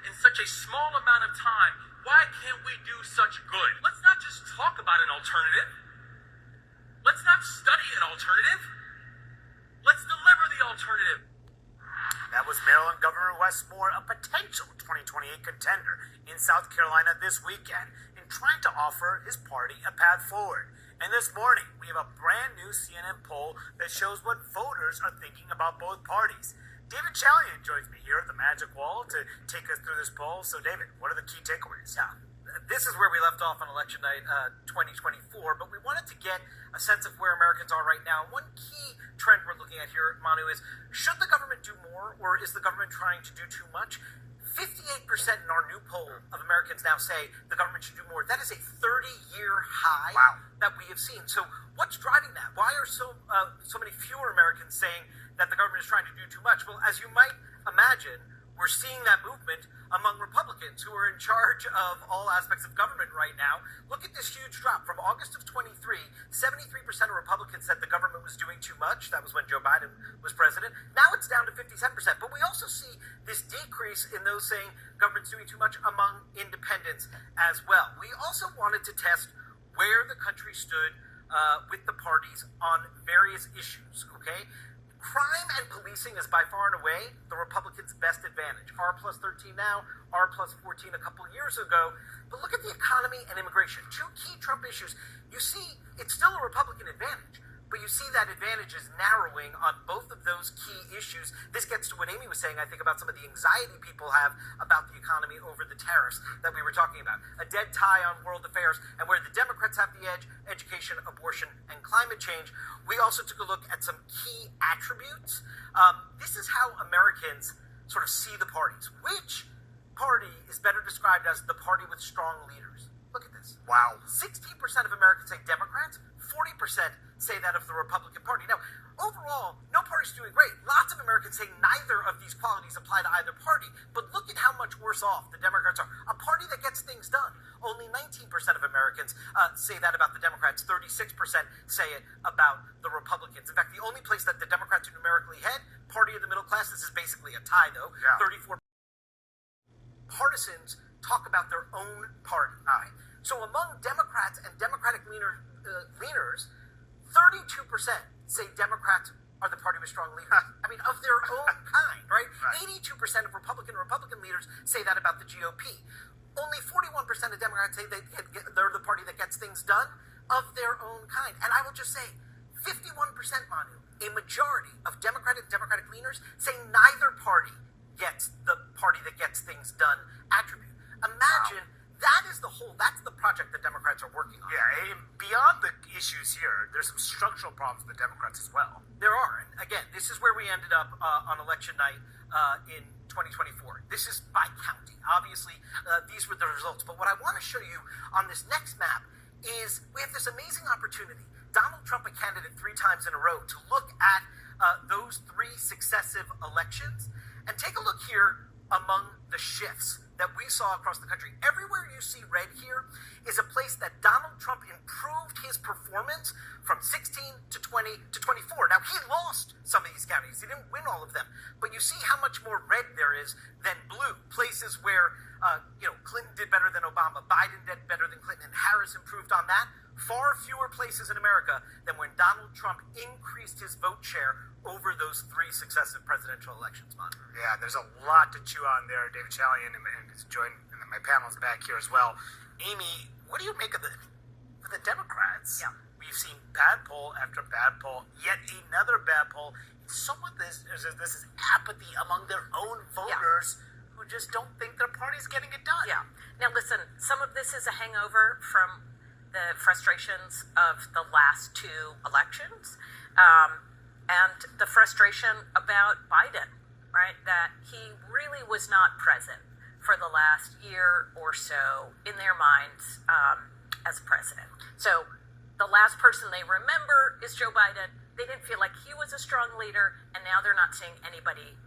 in such a small amount of time. Why can't we do such good? Let's not just talk about an alternative. Let's not study an alternative. Let's deliver the alternative. That was Maryland Governor Wes Moore, a potential 2028 contender in South Carolina this weekend, in trying to offer his party a path forward. And this morning, we have a brand new CNN poll that shows what voters are thinking about both parties. David Chalian joins me here at the Magic Wall to take us through this poll. So, David, what are the key takeaways? Yeah, this is where we left off on election night 2024, but we wanted to get a sense of where Americans are right now. One key trend we're looking at here, Manu, is should the government do more, or is the government trying to do too much? 58% in our new poll of Americans now say the government should do more. That is a 30-year high that we have seen. So what's driving that? Why are so many fewer Americans saying that the government is trying to do too much? Well, as you might imagine, we're seeing that movement among Republicans who are in charge of all aspects of government right now. Look at this huge drop. From August of 23, 73% of Republicans said the government was doing too much. That was when Joe Biden was president. Now it's down to 57%. But we also see this decrease in those saying government's doing too much among independents as well. We also wanted to test where the country stood with the parties on various issues, okay? Crime and policing is by far and away the Republicans' best advantage. R plus 13 now, R plus 14 a couple years ago. But look at the economy and immigration. Two key Trump issues. You see, it's still a Republican advantage, but you see that advantage is narrowing on both of those key issues. This gets to what Amy was saying, I think, about some of the anxiety people have about the economy over the tariffs that we were talking about. A dead tie on world affairs, and where the Democrats have the edge, education, abortion, and climate change. We also took a look at some key attributes. This is how Americans sort of see the parties. Which party is better described as the party with strong leaders? Look at this. Wow. 16% of Americans say Democrats, 40% say that of the Republican Party. Now, overall, no party's doing great. Lots of Americans say neither of these qualities apply to either party, but look at how much worse off the Democrats are. A party that gets things done. Only 19% of Americans say that about the Democrats. 36% say it about the Republicans. In fact, the only place that the Democrats are numerically ahead, party of the middle class, this is basically a tie, though. Yeah. 34 partisans talk about their own party. Right? So among Democrats and Democratic leaners, 32% say Democrats are the party with strong leaders. I mean, of their own kind, right? 82% of Republican leaders say that about the GOP. Only 41% of Democrats say they're the party that gets things done of their own kind. And I will just say, 51%, Manu, a majority of Democratic leaners say neither party gets the party that gets things done attribute. Imagine that's the project that Democrats are working on. Yeah, and beyond the issues here, there's some structural problems with the Democrats as well. There are. And again, this is where we ended up on election night in 2024. This is by county. Obviously, these were the results. But what I want to show you on this next map is we have this amazing opportunity. Donald Trump, a candidate 3 times in a row, to look at those 3 successive elections and take a look here among the shifts that we saw across the country. Everywhere you see red here is a place that Donald Trump improved his performance from 16 to 20 to 24. Now, he lost some of these counties. He didn't win all of them. But you see how much more red there is than blue. Places where, Clinton did better than Obama, Biden did better than Clinton, and Harris improved on that. Far fewer places in America than when Donald Trump increased his vote share over those 3 successive presidential elections, Mon. Yeah, there's a lot to chew on there. David Chalian and joined, and my panel's back here as well. Amy, what do you make of the Democrats? Yeah. We've seen bad poll after bad poll, yet another bad poll. Some of this is apathy among their own voters who just don't think their party's getting it done. Yeah. Now, listen, some of this is a hangover from the frustrations of the last 2 elections, and the frustration about Biden, right? That he really was not present for the last year or so in their minds as president. So the last person they remember is Joe Biden. They didn't feel like he was a strong leader, and now they're not seeing anybody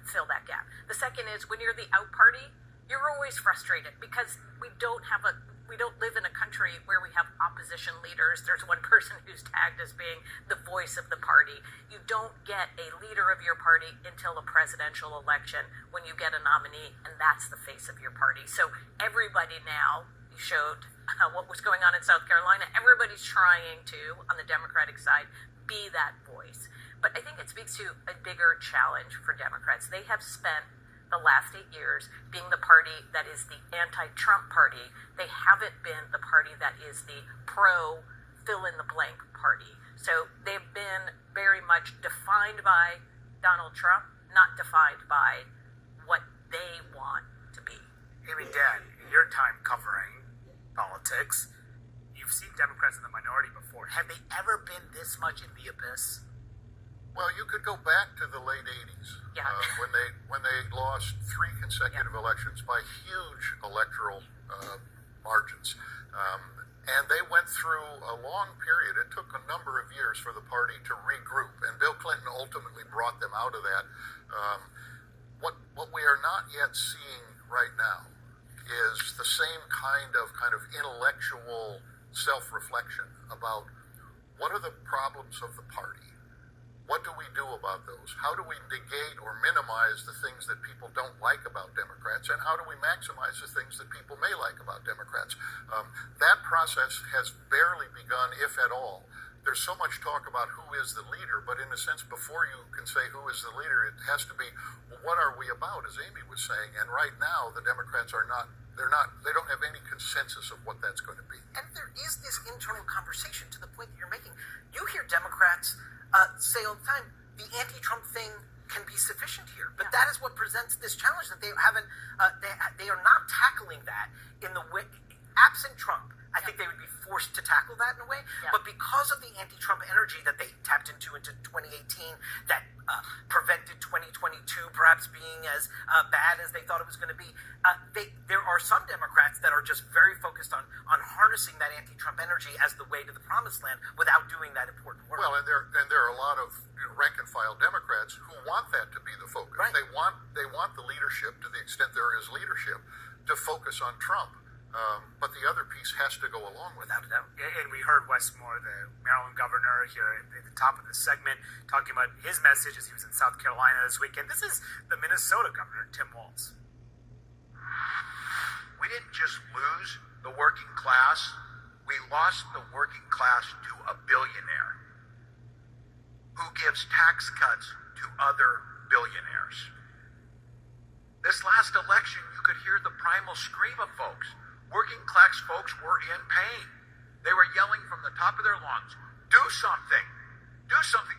fill that gap. The second is when you're the out party, you're always frustrated because we don't have we don't live in a country where we have opposition leaders. There's one person who's tagged as being the voice of the party. You don't get a leader of your party until a presidential election when you get a nominee, and that's the face of your party. So everybody now, you showed what was going on in South Carolina, everybody's trying to, on the Democratic side, be that voice. But I think it speaks to a bigger challenge for Democrats. They have spent the last 8 years being the party that is the anti-Trump party. They haven't been the party that is the pro fill-in-the-blank party. So they've been very much defined by Donald Trump, not defined by what they want to be. Amy, Dan, in your time covering politics, you've seen Democrats in the minority before. Have they ever been this much in the abyss? Well, you could go back to the late '80s Yeah. when they lost 3 consecutive elections by huge electoral margins, and they went through a long period. It took a number of years for the party to regroup, and Bill Clinton ultimately brought them out of that. What we are not yet seeing right now is the same kind of intellectual self-reflection about what are the problems of the party. What do we do about those? How do we negate or minimize the things that people don't like about Democrats? And how do we maximize the things that people may like about Democrats? That process has barely begun, if at all. There's so much talk about who is the leader, but in a sense, before you can say who is the leader, it has to be, well, what are we about, as Amy was saying? And right now, the Democrats they don't have any consensus of what that's going to be. And there is this internal conversation to the point that you're making. You hear Democrats say all the time, the anti-Trump thing can be sufficient here. But that is what presents this challenge, that they haven't, they are not tackling that in the way, absent Trump. I think they would be forced to tackle that in a way. Yeah. But because of the anti-Trump energy that they tapped into 2018, that prevented 2022 perhaps being as bad as they thought it was going to be, there are some Democrats that are just very focused on harnessing that anti-Trump energy as the way to the promised land without doing that important work. Well, and there are a lot of rank and file Democrats who want that to be the focus. Right. They want the leadership, to the extent there is leadership, to focus on Trump. But the other piece has to go along with Without it. a doubt. And we heard Wes Moore, the Maryland governor, here at the top of the segment, talking about his message as he was in South Carolina this weekend. This is the Minnesota governor, Tim Walz. We didn't just lose the working class, we lost the working class to a billionaire who gives tax cuts to other billionaires. This last election, you could hear the primal scream of folks. Working class folks were in pain. They were yelling from the top of their lungs, do something. Do something.